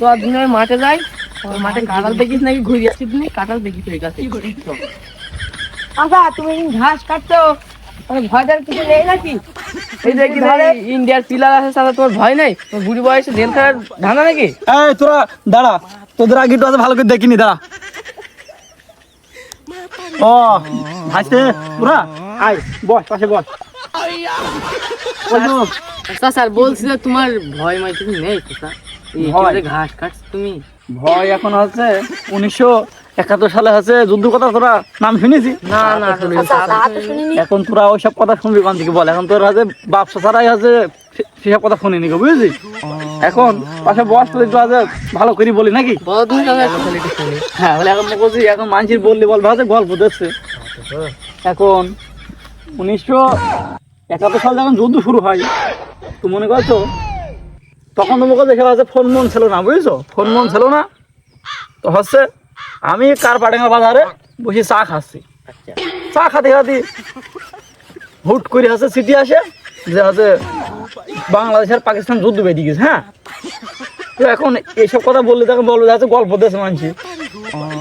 তো দিনে মাঠে যাই, মাঠে কাঁঠাল দেখিস নাকি ঘুরে আসছিস নি? কাঁঠাল দেখিস ওই গাছে। আচ্ছা তুমি ঘাস কাটছো, ভয় দেওয়ার কিছু নেই নাকি? এই দেখি ইন্ডিয়ার পিলার আছে, তাহলে তোমার ভয় নেই? বুড়ি বয়সে জেল খাটার ধান্দা নাকি? এই তোরা দাঁড়া, তোদের আগে একটু ভালো করে দেখিনি, দাঁড়া। ও ভাইছে তোরা আয়, বস পাশে বস। স্যার বলছিল তোমার ভয় মাই কিছু নেই ঘাস কাটছ তুমি? ভয় এখন হচ্ছে 1971 সালে হচ্ছে যুদ্ধ কথা, তোরা নাম শুনেছি? না না এখন তোরা ওইসব কথা শুনবি কোন থেকে বল? এখন তোরা হচ্ছে ব্যবসা ছাড়াই হচ্ছে সেসব কথা শুনিনি গো, বুঝলি? এখন পাশে বস, তো একটু আছে ভালো করে বলি নাকি? হ্যাঁ বলে এখন বলছি, এখন মানুষের বললি বলবে হচ্ছে গল্প দেখছে। এখন 1971 সাল যখন যুদ্ধ শুরু হয়, তো মনে করছো তখন তো মুখে দেখে হচ্ছে ফোন মন ছিল না, বুঝছো? ফোন মন ছিল না, তো হচ্ছে আমি কারপাডাঙ্গা বাজারে বসে চা খাচ্ছি। চা খাতে খাতে হুট করে হচ্ছে সিটি আসে যে হচ্ছে বাংলাদেশ আর পাকিস্তান যুদ্ধ বেঁধে গেছে। হ্যাঁ, তো এখন এইসব কথা বললে তখন বলবে হচ্ছে গল্প দিয়েছে মানছি।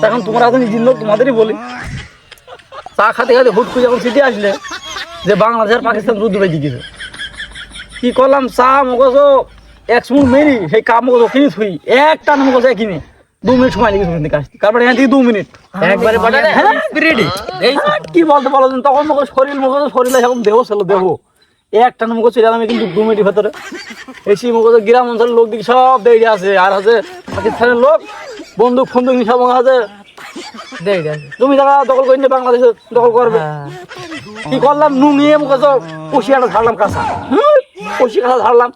তখন তোমরা এখন নিজের লোক, তোমাদেরই বলি। চা খাতে খাতে হুট করে যখন সিটি আসলে যে বাংলাদেশ আর পাকিস্তান যুদ্ধ বেঁধে গেছে, কি করলাম, চা মগজ এক মুঠ মেরি সেই কাপ মগজ কিনে থুই, একটা মগজ কিনে 2 মিনিট সময় লেগেছে কাজটি। তারপরে এখান থেকে 2 মিনিট একবারে কি বলতে বলো, তখন মগজ শরীরে এখন দেহ ছিল, দেহ একটা মগজ ছিল। আমি কিন্তু 2 মিনিটের ভেতরে এসি মগজ গ্রাম অঞ্চলের লোক দিকে সব দেরি আছে, আর আছে পাকিস্তানের লোক বন্দুক ফন্দুক সব আছে জমি জায়গা দখল করে নিয়ে বাংলাদেশে দখল করবে। কি করলাম, নুনিয়ে মগজ কষিয়াটা ঝাড়লাম, কাঁচা কষি কাঁচা ঝাড়লাম।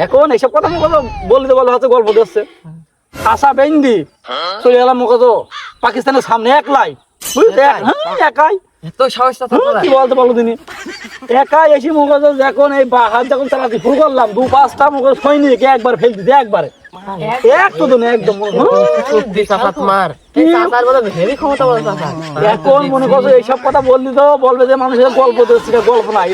এখন এইসব কথা মগজ বলতে বলে হচ্ছে গল্প দিচ্ছে। কাঁচা বেন্দি চলে গেলাম মগজ পাকিস্তানের সামনে একলাই, বুঝলি? একাই কি বলতে পারলো তিনি, একাই এসে মগজ যখন এই হাত যখন চালাতে শুরু করলাম, 2-5টা মগজ সৈনিক একবার ফেল দিতে, একবারে একটু তো একদম। এখন মনে করছো এইসব কথা বললি তো বলবে যে মানুষের গল্প দিচ্ছে, গল্প নাই।